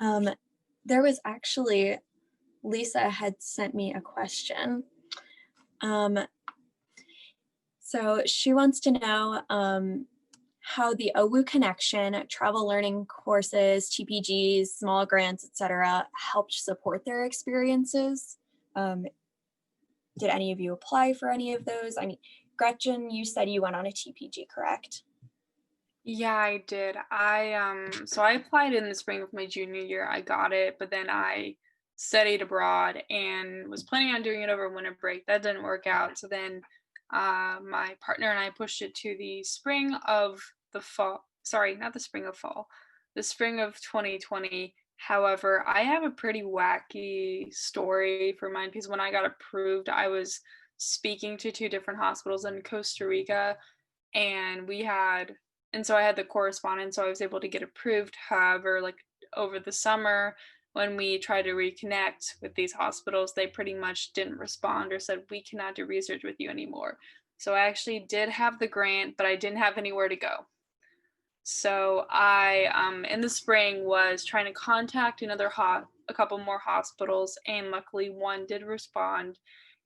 Um, there was actually, Lisa had sent me a question. Um, so she wants to know how the OWU Connection, travel learning courses, TPGs, small grants, etc., helped support their experiences. Um, did any of you apply for any of those? I mean, Gretchen, you said you went on a TPG, correct? Yeah, I did. So I applied in the spring of my junior year. I got it, but then I studied abroad and was planning on doing it over winter break. That didn't work out. So then my partner and I pushed it to the spring of the fall. Sorry, not the spring of fall, the spring of 2020. However, I have a pretty wacky story for mine because when I got approved, I was speaking to two different hospitals in Costa Rica, and so I had the correspondence, so I was able to get approved. However, like over the summer, when we tried to reconnect with these hospitals, they pretty much didn't respond or said, we cannot do research with you anymore. So I actually did have the grant, but I didn't have anywhere to go. So in the spring, was trying to contact a couple more hospitals, and luckily one did respond.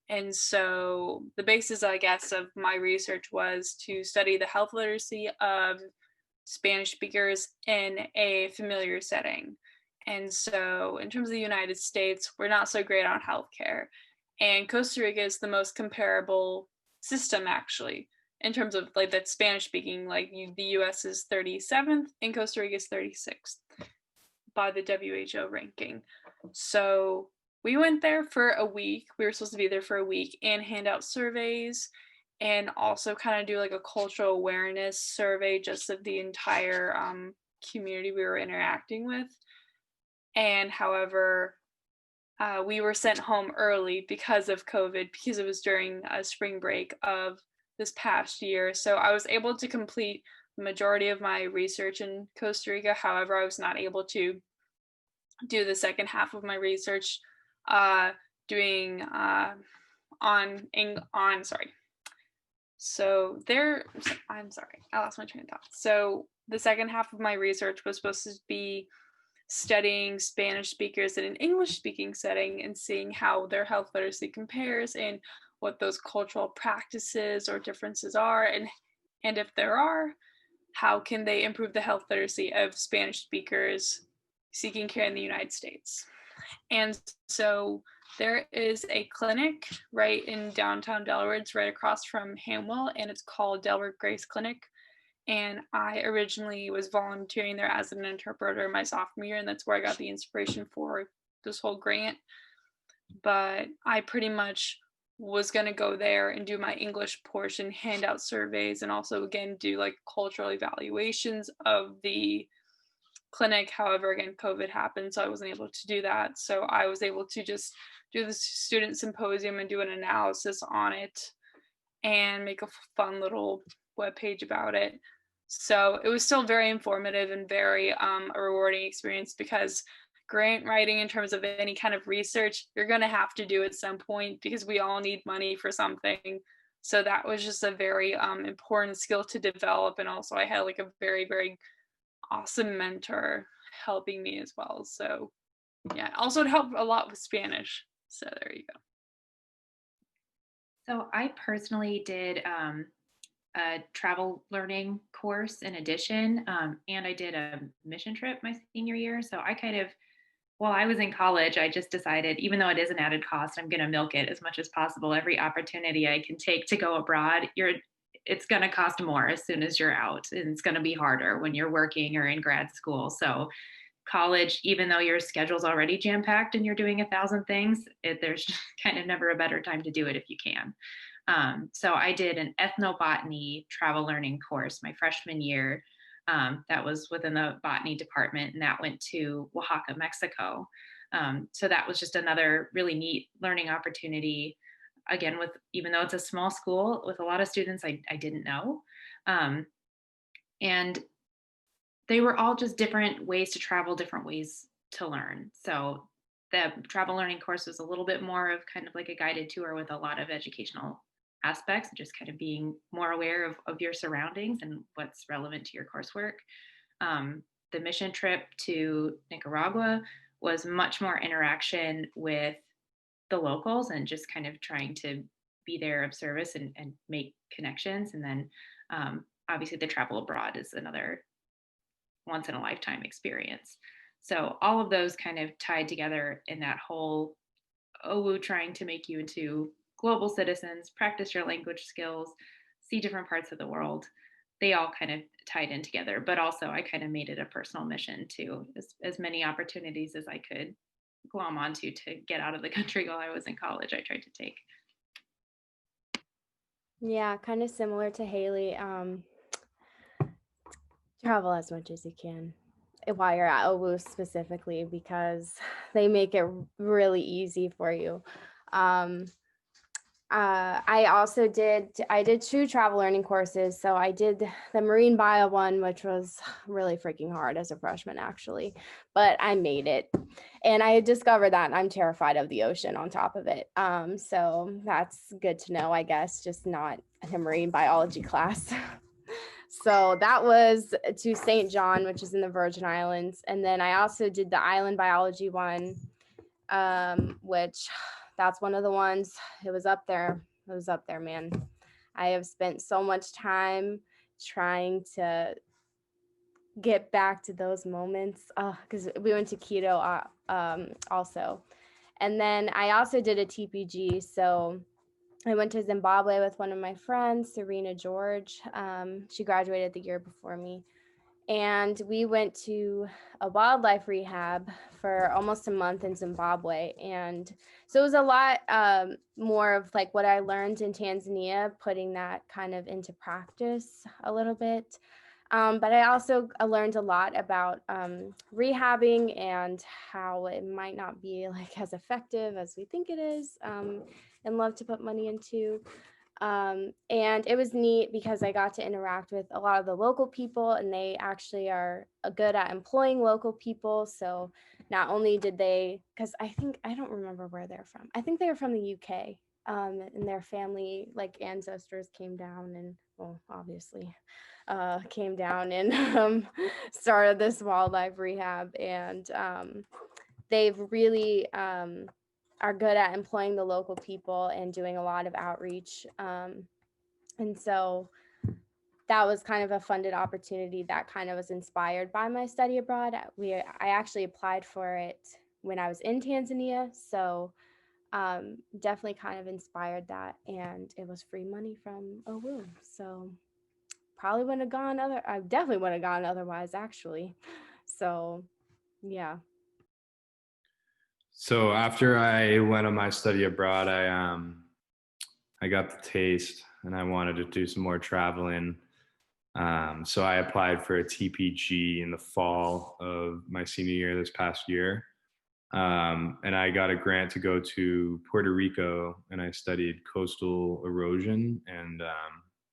And so the basis, I guess, of my research was to study the health literacy of Spanish speakers in a familiar setting. And so, in terms of the United States, we're not so great on healthcare. And Costa Rica is the most comparable system, actually, in terms of like that Spanish speaking. The US is 37th and Costa Rica is 36th by the WHO ranking. So we went there for a week. We were supposed to be there for a week and hand out surveys and also kind of do like a cultural awareness survey just of the entire community we were interacting with. And however, we were sent home early because of COVID, because it was during a spring break of this past year. So I was able to complete the majority of my research in Costa Rica. However, I was not able to do the second half of my research doing on sorry. So there, I'm sorry, I lost my train of thought. So the second half of my research was supposed to be studying Spanish speakers in an English speaking setting and seeing how their health literacy compares and what those cultural practices or differences are, and if there are, how can they improve the health literacy of Spanish speakers seeking care in the United States. And so there is a clinic right in downtown Delaware. It's right across from Hamwell, and it's called Delaware Grace Clinic. And I originally was volunteering there as an interpreter my sophomore year, and that's where I got the inspiration for this whole grant. But I pretty much was going to go there and do my English portion, hand out surveys, and also again do like cultural evaluations of the clinic. However, again, COVID happened, so I wasn't able to do that. So I was able to just do the student symposium and do an analysis on it and make a fun little webpage about it. So it was still very informative and very a rewarding experience, because grant writing, in terms of any kind of research, you're going to have to do at some point because we all need money for something. So that was just a very important skill to develop. And also I had like a very, very awesome mentor helping me as well. So yeah, also it helped a lot with Spanish. So there you go. So I personally did a travel learning course in addition, and I did a mission trip my senior year. So I kind of, while I was in college, I just decided, even though it is an added cost, I'm going to milk it as much as possible. Every opportunity I can take to go abroad, it's going to cost more as soon as you're out, and it's going to be harder when you're working or in grad school. So college, even though your schedule's already jam packed and you're doing 1,000 things, there's just kind of never a better time to do it if you can. So I did an ethnobotany travel learning course my freshman year. That was within the botany department, and that went to Oaxaca, Mexico. So that was just another really neat learning opportunity. Again, with even though it's a small school with a lot of students I didn't know. And they were all just different ways to travel, different ways to learn. So the travel learning course was a little bit more of kind of like a guided tour with a lot of educational aspects, just kind of being more aware of your surroundings and what's relevant to your coursework. the mission trip to Nicaragua was much more interaction with the locals and just kind of trying to be there of service and make connections. And then obviously the travel abroad is another once in a lifetime experience. So all of those kind of tied together in that whole OWU trying to make you into global citizens, practice your language skills, see different parts of the world. They all kind of tied in together, but also I kind of made it a personal mission to as many opportunities as I could glom onto to get out of the country while I was in college. I tried to take. Yeah, kind of similar to Hayley. Travel as much as you can while you're at OWU specifically, because they make it really easy for you. I did 2 travel learning courses. So I did the marine bio one, which was really freaking hard as a freshman, actually, but I made it. And I discovered that I'm terrified of the ocean on top of it. So that's good to know, I guess, just not a marine biology class. So that was to St. John, which is in the Virgin Islands. And then I also did the island biology one, which that's one of the ones. It was up there, man. I have spent so much time trying to get back to those moments, because we went to Quito also. And then I also did a TPG. So I went to Zimbabwe with one of my friends, Serena George. She graduated the year before me. And we went to a wildlife rehab for almost a month in Zimbabwe. And so it was a lot more of like what I learned in Tanzania, putting that kind of into practice a little bit. But I also learned a lot about rehabbing and how it might not be like as effective as we think it is, and love to put money into. And it was neat because I got to interact with a lot of the local people, and they actually are good at employing local people. So not only did they, because I don't remember where they're from. I think they're from the UK, and their family, like ancestors, came down and, well, obviously, came down and started this wildlife rehab. And they've really are good at employing the local people and doing a lot of outreach. And so that was kind of a funded opportunity that kind of was inspired by my study abroad. I actually applied for it when I was in Tanzania. So definitely kind of inspired that. And it was free money from OWU. So I definitely wouldn't have gone otherwise, actually. So yeah. So after I went on my study abroad, I got the taste and I wanted to do some more traveling. So I applied for a TPG in the fall of my senior year this past year. And I got a grant to go to Puerto Rico, and I studied coastal erosion and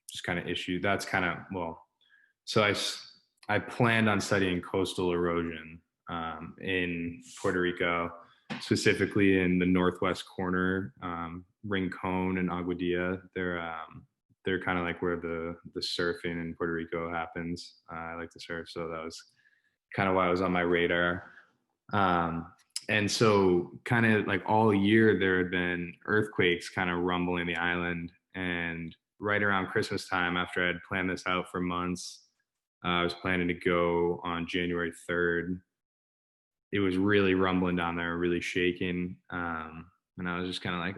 just kind of so I planned on studying coastal erosion in Puerto Rico, specifically in the northwest corner, Rincon and Aguadilla. They're kind of like where the surfing in Puerto Rico happens. I like to surf, so that was kind of why it was on my radar. And so kind of like all year there had been earthquakes kind of rumbling the island. And right around Christmas time, after I had planned this out for months, I was planning to go on January 3rd. It was really rumbling down there, really shaking. And I was just kind of like,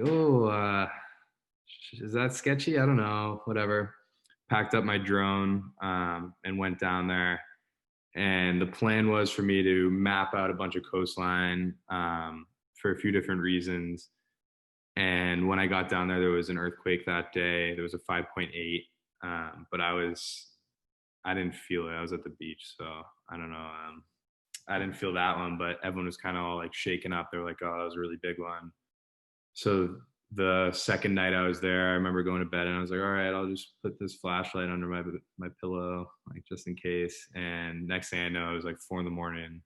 is that sketchy? I don't know, whatever. Packed up my drone and went down there. And the plan was for me to map out a bunch of coastline for a few different reasons. And when I got down there was an earthquake that day. There was a 5.8, but I didn't feel it. I was at the beach, so I don't know. I didn't feel that one, but everyone was kind of all like shaken up. They were like, oh, that was a really big one. So the second night I was there, I remember going to bed and I was like, all right, I'll just put this flashlight under my pillow, like just in case. And next thing I know, it was like 4 a.m.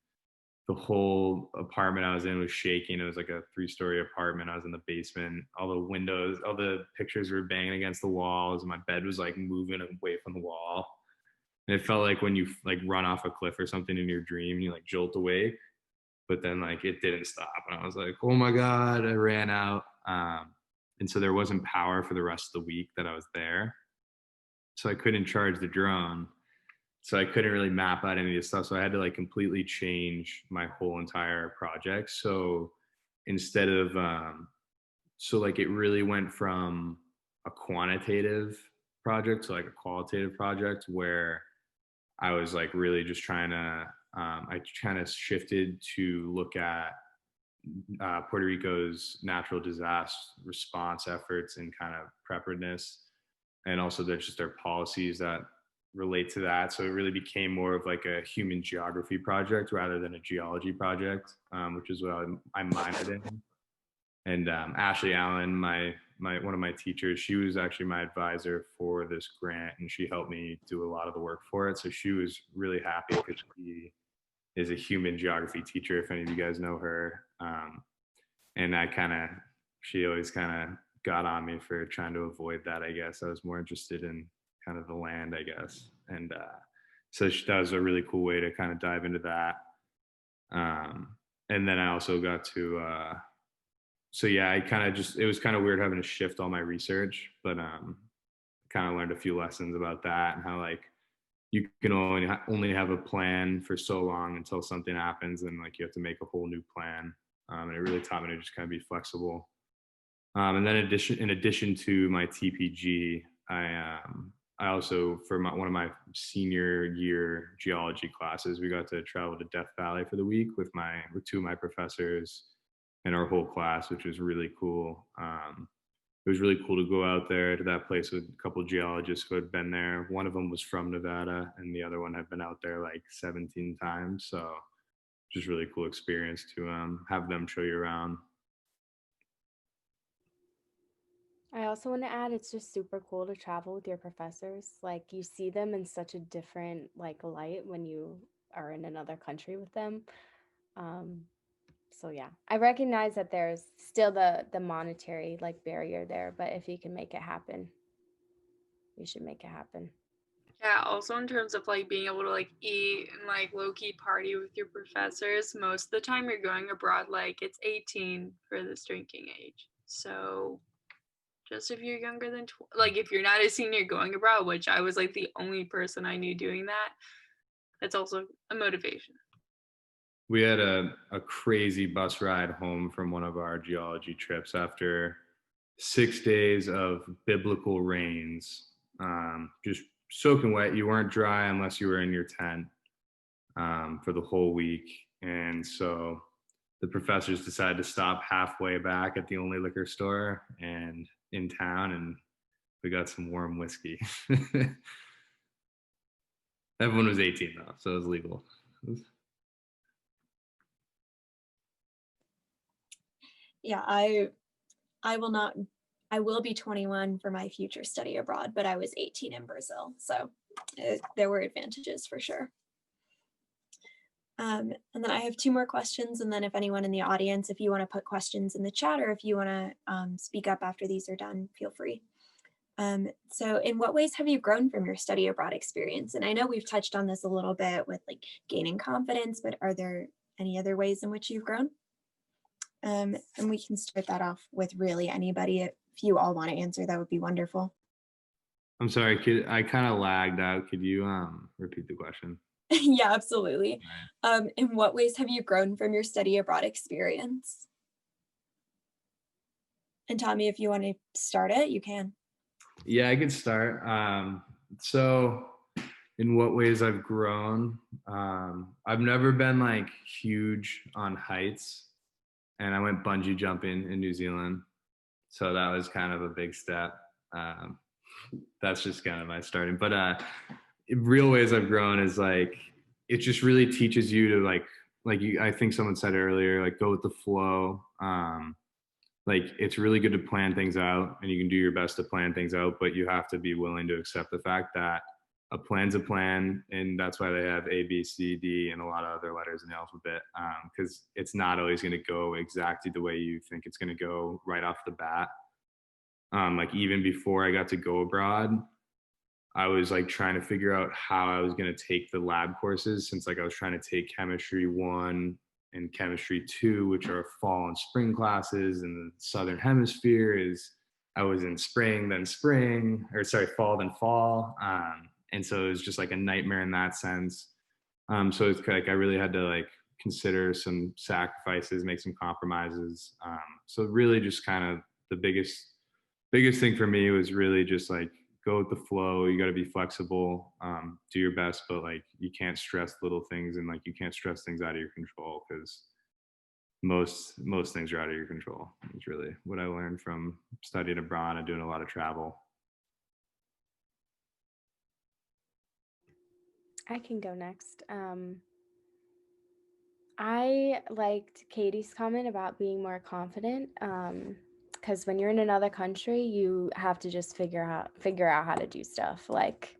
The whole apartment I was in was shaking. It was like a 3-story apartment. I was in the basement. All the windows, all the pictures were banging against the walls. My bed was like moving away from the wall. And it felt like when you like run off a cliff or something in your dream, you like jolt awake, but then like it didn't stop. And I was like, oh my God, I ran out. And so there wasn't power for the rest of the week that I was there. So I couldn't charge the drone. So I couldn't really map out any of this stuff. So I had to like completely change my whole entire project. So instead of, so like it really went from a quantitative project to like a qualitative project where I was like really just trying to, I kind of shifted to look at Puerto Rico's natural disaster response efforts and kind of preparedness. And also there's just their policies that relate to that. So it really became more of like a human geography project rather than a geology project, which is what I minored in. And Ashley Allen, my one of my teachers, she was actually my advisor for this grant, and she helped me do a lot of the work for it. So she was really happy because she is a human geography teacher, if any of you guys know her. And she always kind of got on me for trying to avoid that, I guess. I was more interested in kind of the land, I guess. And so that was a really cool way to kind of dive into that. And then I also got to, so yeah, it was kind of weird having to shift all my research, but kind of learned a few lessons about that and how like you can only have a plan for so long until something happens, and like you have to make a whole new plan. And it really taught me to just kind of be flexible. And then in addition to my TPG, I also, for one of my senior year geology classes, we got to travel to Death Valley for the week with two of my professors and our whole class, which was really cool. It was really cool to go out there to that place with a couple of geologists who had been there. One of them was from Nevada, and the other one had been out there like 17 times. So just really cool experience to have them show you around. I also want to add, it's just super cool to travel with your professors. Like you see them in such a different like light when you are in another country with them. So yeah, I recognize that there's still the monetary like barrier there, but if you can make it happen, you should make it happen. Yeah, also in terms of like being able to like eat and like low-key party with your professors, most of the time you're going abroad, like it's 18 for this drinking age. So just if you're younger than like if you're not a senior going abroad, which I was like the only person I knew doing that, that's also a motivation. We had a crazy bus ride home from one of our geology trips after 6 days of biblical rains, just soaking wet. You weren't dry unless you were in your tent for the whole week. And so the professors decided to stop halfway back at the only liquor store and in town, and we got some warm whiskey. Everyone was 18 though, so it was legal. Yeah, I will be 21 for my future study abroad, but I was 18 in Brazil. So there were advantages for sure. And then I have two more questions. And then if anyone in the audience, if you want to put questions in the chat or if you want to speak up after these are done, feel free. So in what ways have you grown from your study abroad experience? And I know we've touched on this a little bit with like gaining confidence, but are there any other ways in which you've grown? And we can start that off with really anybody. If you all want to answer, that would be wonderful. I'm sorry, I kind of lagged out. Could you repeat the question? Yeah, absolutely. In what ways have you grown from your study abroad experience? And Tommy, if you want to start it, you can. Yeah, I could start. So in what ways I've grown? I've never been like huge on heights, and I went bungee jumping in New Zealand. So that was kind of a big step. That's just kind of my starting. But real ways I've grown is like, it just really teaches you to I think someone said earlier, like go with the flow. Like it's really good to plan things out, and you can do your best to plan things out, but you have to be willing to accept the fact that a plan's a plan, and that's why they have A, B, C, D, and a lot of other letters in the alphabet, because it's not always going to go exactly the way you think it's going to go right off the bat. Like even before I got to go abroad, I was like trying to figure out how I was going to take the lab courses, since like I was trying to take chemistry 1 and chemistry 2, which are fall and spring classes, and the southern hemisphere is, I was in fall then fall. And so it was just like a nightmare in that sense. So it's like I really had to like consider some sacrifices, make some compromises. So really just kind of the biggest thing for me was really just like go with the flow. You got to be flexible, do your best, but like you can't stress little things, and like you can't stress things out of your control, because most things are out of your control. It's really what I learned from studying abroad and doing a lot of travel. I can go next. I liked Katie's comment about being more confident. Because when you're in another country, you have to just figure out how to do stuff. Like,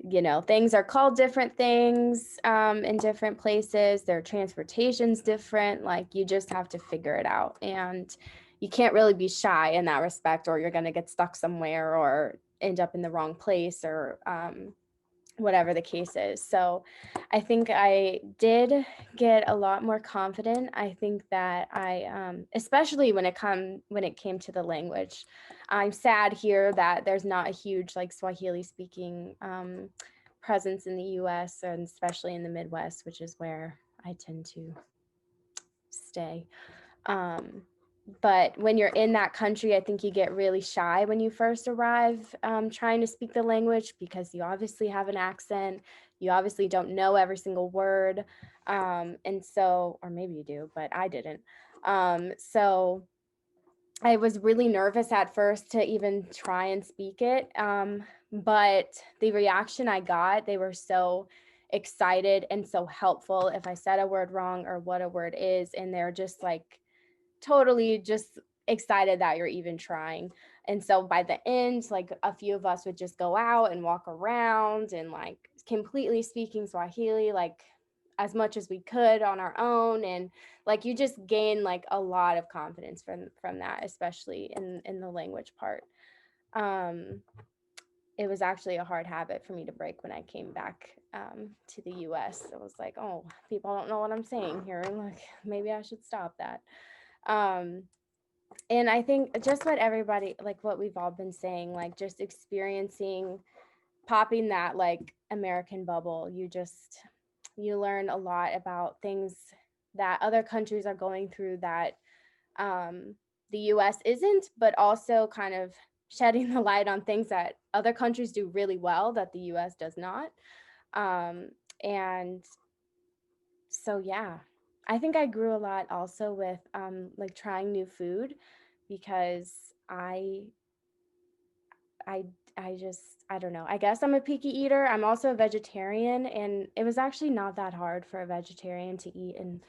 you know, things are called different things in different places. Their transportation's different. Like, you just have to figure it out, and you can't really be shy in that respect, or you're gonna get stuck somewhere or end up in the wrong place, or whatever the case is. So I think I did get a lot more confident. I think that I, especially when it came to the language, I'm sad here that there's not a huge like Swahili speaking presence in the US, and especially in the Midwest, which is where I tend to stay. But when you're in that country, I think you get really shy when you first arrive, trying to speak the language, because you obviously have an accent. You obviously don't know every single word. And so, or maybe you do, but I didn't. So I was really nervous at first to even try and speak it. But the reaction I got, they were so excited and so helpful if I said a word wrong or what a word is. And they're just like, totally just excited that you're even trying. And so by the end, like a few of us would just go out and walk around and like completely speaking Swahili, like as much as we could on our own. And like you just gain like a lot of confidence from that, especially in the language part. It was actually a hard habit for me to break when I came back to the US. It was like, oh, people don't know what I'm saying here, and like maybe I should stop that. And I think just what everybody, like what we've all been saying, like just experiencing popping that like American bubble, you learn a lot about things that other countries are going through that the US isn't, but also kind of shedding the light on things that other countries do really well that the US does not. And so, yeah, I think I grew a lot also with like trying new food, because I I don't know. I guess I'm a picky eater. I'm also a vegetarian, and it was actually not that hard for a vegetarian to eat in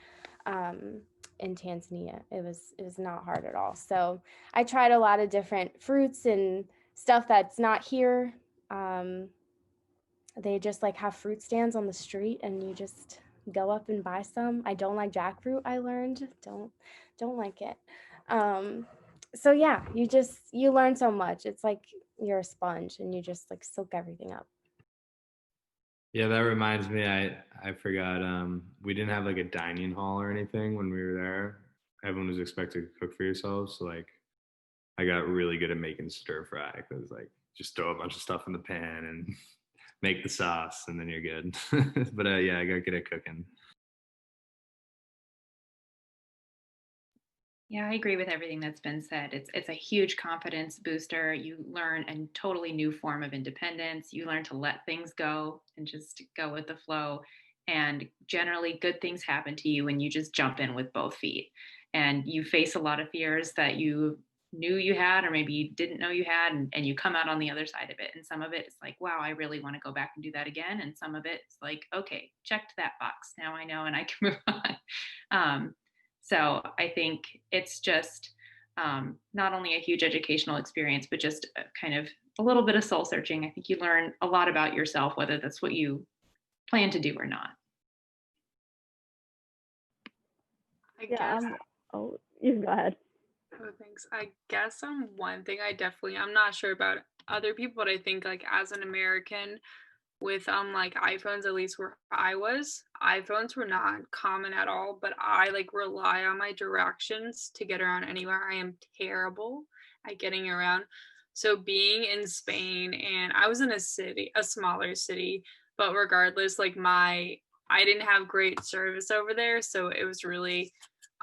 Tanzania. It was not hard at all. So I tried a lot of different fruits and stuff that's not here. They just like have fruit stands on the street, and you just go up and buy some. I don't like jackfruit, I learned. Don't like it. So yeah, you learn so much. It's like you're a sponge and you just like soak everything up. Yeah, that reminds me, I forgot, we didn't have like a dining hall or anything when we were there. Everyone was expected to cook for yourselves. So like I got really good at making stir fry, because like just throw a bunch of stuff in the pan and make the sauce, and then you're good. But yeah, I got good at cooking. Yeah, I agree with everything that's been said. It's a huge confidence booster. You learn a totally new form of independence. You learn to let things go and just go with the flow. And generally, good things happen to you when you just jump in with both feet. And you face a lot of fears that you knew you had, or maybe you didn't know you had, and you come out on the other side of it. And some of it is like, wow, I really want to go back and do that again. And some of it's like, okay, checked that box. Now I know, and I can move on. So I think it's just not only a huge educational experience, but just kind of a little bit of soul searching. I think you learn a lot about yourself, whether that's what you plan to do or not. I guess. Oh, you go ahead. Oh, thanks. I guess one thing I'm not sure about other people, but I think like as an American with like iPhones, at least where I was, iPhones were not common at all, but I like rely on my directions to get around anywhere. I am terrible at getting around. So being in Spain, and I was in a smaller city, but regardless, like I didn't have great service over there, so it was really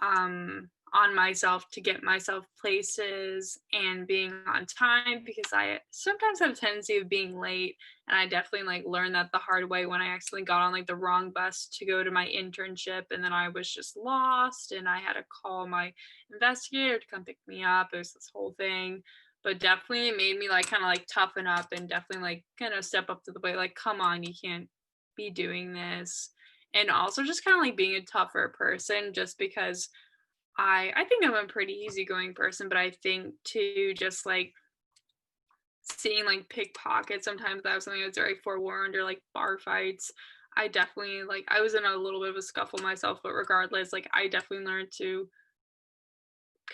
on myself to get myself places and being on time, because I sometimes have a tendency of being late, and I definitely like learned that the hard way when I accidentally got on like the wrong bus to go to my internship, and then I was just lost and I had to call my investigator to come pick me up. It was this whole thing, but definitely it made me like kind of like toughen up and definitely like kind of step up to the plate, like come on, you can't be doing this. And also just kind of like being a tougher person, just because I think I'm a pretty easygoing person, but I think too, just like seeing like pickpockets, sometimes that was something I was very forewarned, or like bar fights. I definitely like, I was in a little bit of a scuffle myself, but regardless, like I definitely learned to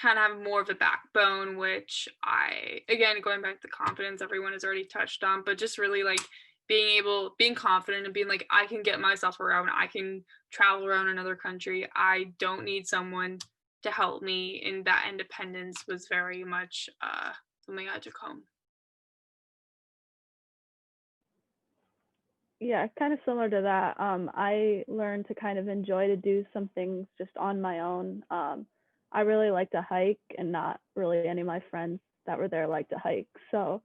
kind of have more of a backbone, which again, going back to confidence, everyone has already touched on, but just really like being confident and being like, I can get myself around, I can travel around another country. I don't need someone to help me, and that independence was very much something I took home. Yeah, kind of similar to that. I learned to kind of enjoy to do some things just on my own. I really like to hike, and not really any of my friends that were there like to hike. So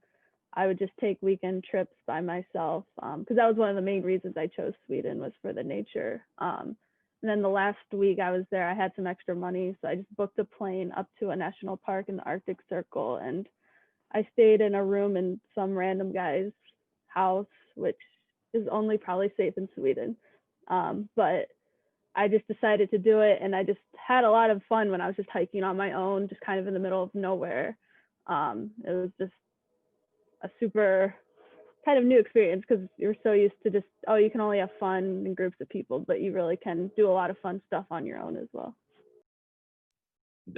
I would just take weekend trips by myself, because that was one of the main reasons I chose Sweden, was for the nature. And then the last week I was there, I had some extra money, so I just booked a plane up to a national park in the Arctic Circle, and I stayed in a room in some random guy's house, which is only probably safe in Sweden. But I just decided to do it, and I just had a lot of fun when I was just hiking on my own, just kind of in the middle of nowhere. It was just a super kind of new experience, because you're so used to just, oh, you can only have fun in groups of people, but you really can do a lot of fun stuff on your own as well.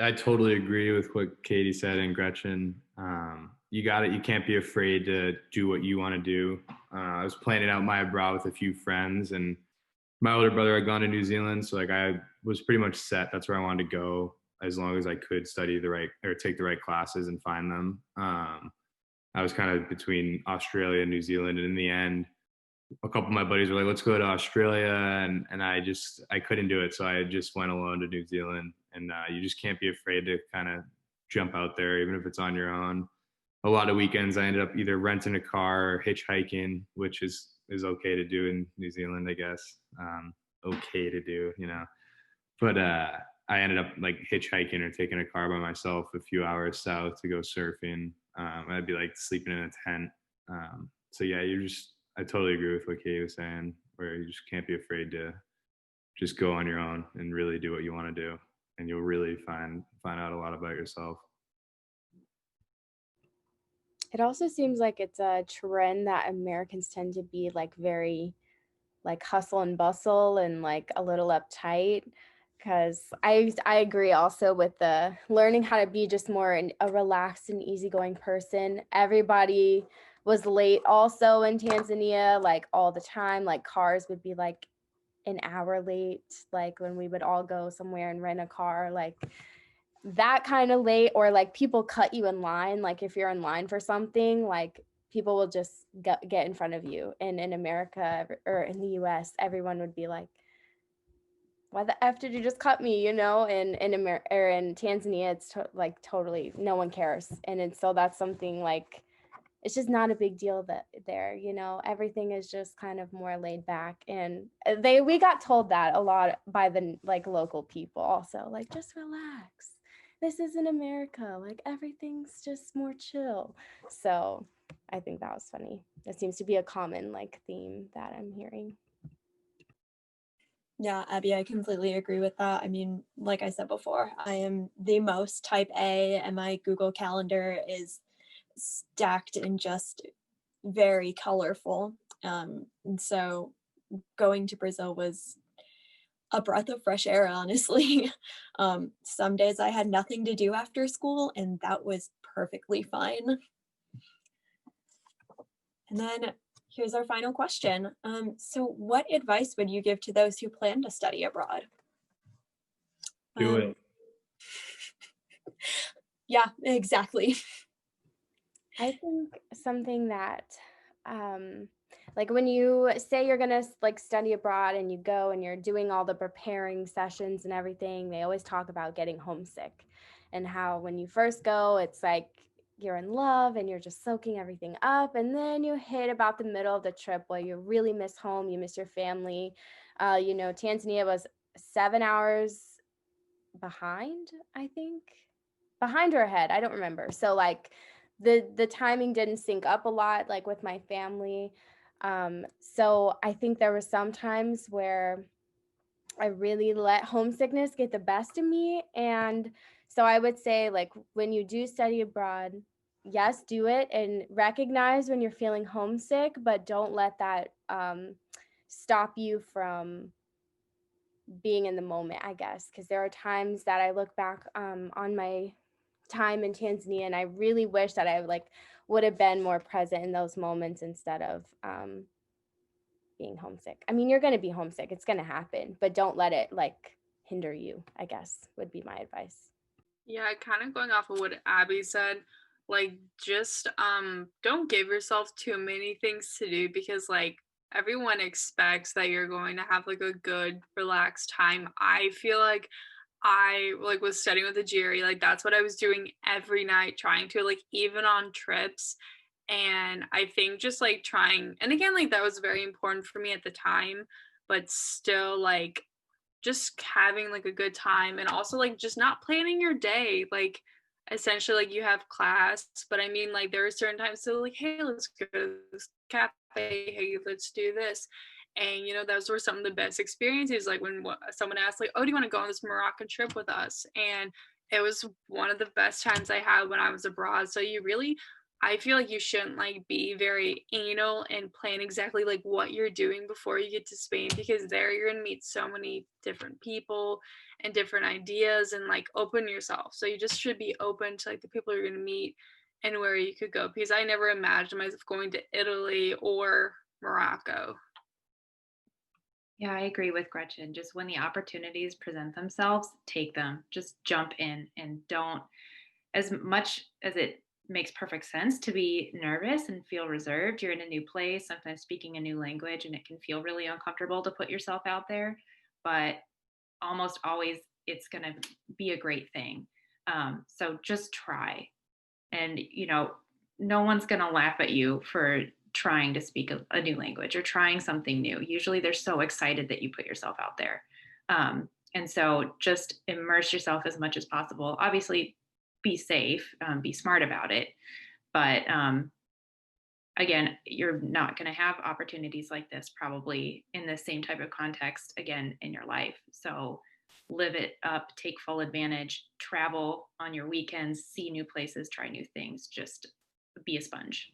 I totally agree with what Katie said and Gretchen. You got it. You can't be afraid to do what you want to do. I was planning out my abroad with a few friends, and my older brother had gone to New Zealand, so like I was pretty much set. That's where I wanted to go, as long as I could study take the right classes and find them. I was kind of between Australia and New Zealand, and in the end, a couple of my buddies were like, let's go to Australia, and I couldn't do it, so I just went alone to New Zealand. And you just can't be afraid to kind of jump out there, even if it's on your own. A lot of weekends I ended up either renting a car or hitchhiking, which is okay to do in New Zealand, I guess. Okay to do, you know. But I ended up like hitchhiking or taking a car by myself a few hours south to go surfing. I'd be like sleeping in a tent. So yeah, I totally agree with what Katie was saying, where you just can't be afraid to just go on your own and really do what you want to do, and you'll really find out a lot about yourself. It also seems like it's a trend that Americans tend to be like very like hustle and bustle and like a little uptight, because I agree also with the learning how to be just more a relaxed and easygoing person. Everybody was late also in Tanzania, like all the time. Like cars would be like an hour late, like when we would all go somewhere and rent a car, like that kind of late. Or like people cut you in line, like if you're in line for something, like people will just get in front of you. And in America or in the US, everyone would be like, why the F did you just cut me, you know? And in Tanzania, it's like totally no one cares. And so that's something like, it's just not a big deal there, you know, everything is just kind of more laid back. And we got told that a lot by the like local people also, like, just relax. This isn't America. Like everything's just more chill. So I think that was funny. It seems to be a common like theme that I'm hearing. Yeah, Abby, I completely agree with that. I mean, like I said before, I am the most type A, and my Google Calendar is stacked and just very colorful. And so going to Brazil was a breath of fresh air, honestly. Some days I had nothing to do after school, and that was perfectly fine. And then here's our final question. So what advice would you give to those who plan to study abroad? Do it. Yeah, exactly. I think something that, like when you say you're gonna like study abroad and you go and you're doing all the preparing sessions and everything, they always talk about getting homesick and how when you first go, it's like you're in love and you're just soaking everything up. And then you hit about the middle of the trip where you really miss home, you miss your family. Tanzania was 7 hours behind, I think, behind or ahead. I don't remember. So like the timing didn't sync up a lot, like with my family. So I think there were some times where I really let homesickness get the best of me. And so I would say, like, when you do study abroad, yes, do it and recognize when you're feeling homesick, but don't let that stop you from being in the moment, I guess, because there are times that I look back on my time in Tanzania and I really wish that I would have been more present in those moments instead of being homesick. I mean, you're going to be homesick. It's going to happen, but don't let it hinder you, I guess, would be my advice. Yeah, kind of going off of what Abby said, just don't give yourself too many things to do because everyone expects that you're going to have a good relaxed time. I feel like I was studying with a GRE, that's what I was doing every night, trying to even on trips. And I think just trying, and again, that was very important for me at the time, but still just having a good time, and also just not planning your day. Essentially you have class, but I mean there are certain times so hey, let's go to this cafe, hey, let's do this. And those were some of the best experiences, when someone asked oh, do you want to go on this Moroccan trip with us? And it was one of the best times I had when I was abroad. So I feel like you shouldn't be very anal and plan exactly what you're doing before you get to Spain, because there you're gonna meet so many different people and different ideas, and open yourself. So you just should be open to the people you're gonna meet and where you could go, because I never imagined myself going to Italy or Morocco. Yeah, I agree with Gretchen. Just when the opportunities present themselves, take them. Just jump in and don't, as much as it makes perfect sense to be nervous and feel reserved. You're in a new place, sometimes speaking a new language, and it can feel really uncomfortable to put yourself out there. But almost always it's going to be a great thing. So just try. And, no one's going to laugh at you for trying to speak a new language or trying something new. Usually they're so excited that you put yourself out there. And so just immerse yourself as much as possible. Obviously, be safe, be smart about it. But again, you're not going to have opportunities like this probably in the same type of context again in your life. So live it up, take full advantage, travel on your weekends, see new places, try new things, just be a sponge.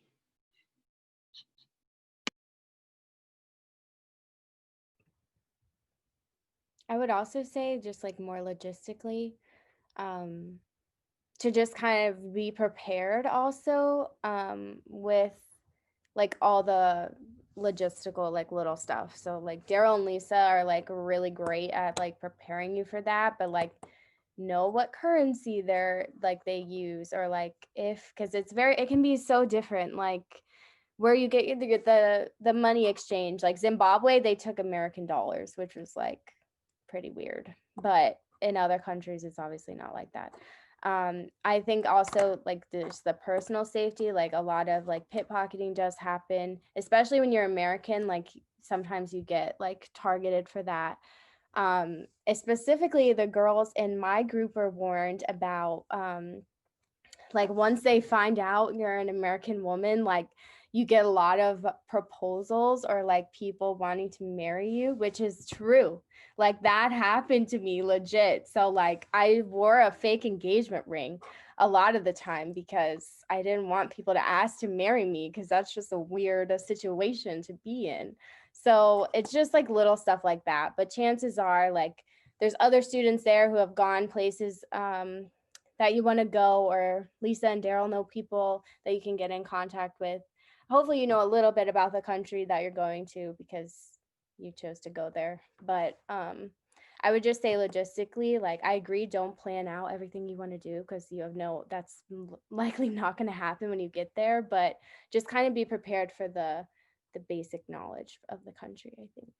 I would also say just more logistically, to just kind of be prepared also with all the logistical little stuff. So Daryl and Lisa are really great at preparing you for that, but know what currency they use, or because it can be so different, where you get the money exchange. Zimbabwe, they took American dollars, which was pretty weird, but in other countries it's obviously not like that. I think also there's the personal safety, a lot of pickpocketing does happen, especially when you're American. Sometimes you get targeted for that. Specifically the girls in my group were warned about once they find out you're an American woman, you get a lot of proposals or people wanting to marry you, which is true. That happened to me legit. So I wore a fake engagement ring a lot of the time because I didn't want people to ask to marry me, because that's just a weird situation to be in. So it's just little stuff like that. But chances are there's other students there who have gone places that you want to go, or Lisa and Daryl know people that you can get in contact with. hopefully you know a little bit about the country that you're going to because you chose to go there. But I would just say logistically, like I agree, don't plan out everything you want to do because you have that's likely not going to happen when you get there, but just kind of be prepared for the basic knowledge of the country, I think.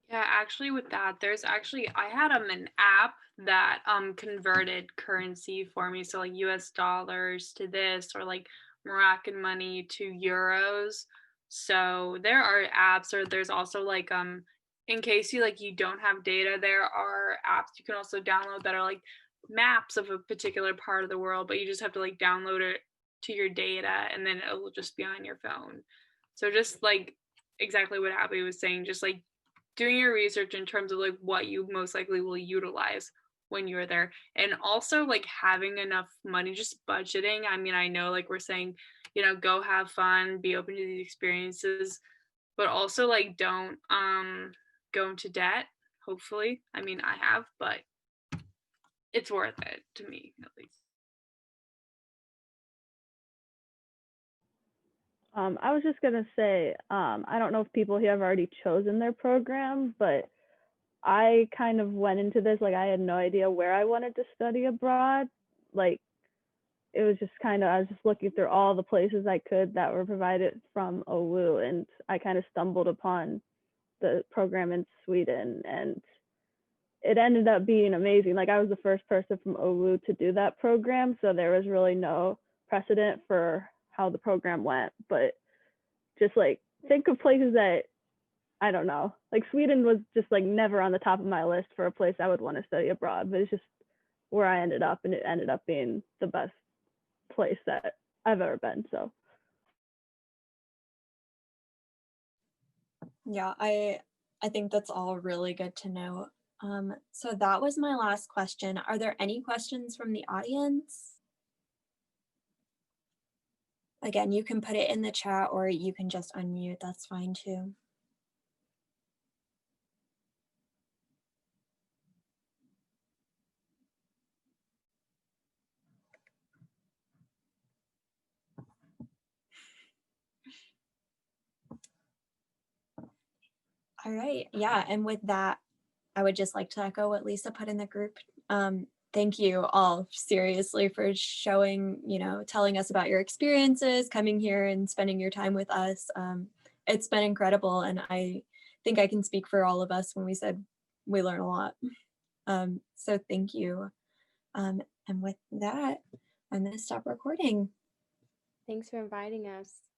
Yeah, actually with that, I had an app that converted currency for me. So like US dollars to this or like Moroccan money to euros. So there are apps or there's also like in case you don't have data, there are apps you can also download that are like maps of a particular part of the world, but you just have to like download it to your data and then it will just be on your phone. So just like exactly what Abby was saying, just like doing your research in terms of like what you most likely will utilize when you're there, and also like having enough money, just budgeting. I mean, I know like we're saying, go have fun, be open to these experiences, but also like don't go into debt. Hopefully, I mean, I have, but it's worth it to me at least. I was just gonna say, I don't know if people here have already chosen their program, but I kind of went into this like I had no idea where I wanted to study abroad. Like it was just kind of, I was just looking through all the places I could that were provided from OWU, and I kind of stumbled upon the program in Sweden, and it ended up being amazing. Like I was the first person from OWU to do that program, so there was really no precedent for how the program went. But just like think of places that I don't know, like Sweden was just like never on the top of my list for a place I would want to study abroad, but it's just where I ended up, and it ended up being the best place that I've ever been. So Yeah, I think that's all really good to know. So that was my last question. Are there any questions from the audience? Again, you can put it in the chat or you can just unmute. That's fine too. All right. Yeah. And with that, I would just like to echo what Lisa put in the group. Thank you all seriously for showing, telling us about your experiences, coming here and spending your time with us. It's been incredible. And I think I can speak for all of us when we said we learn a lot. So thank you. And with that, I'm going to stop recording. Thanks for inviting us.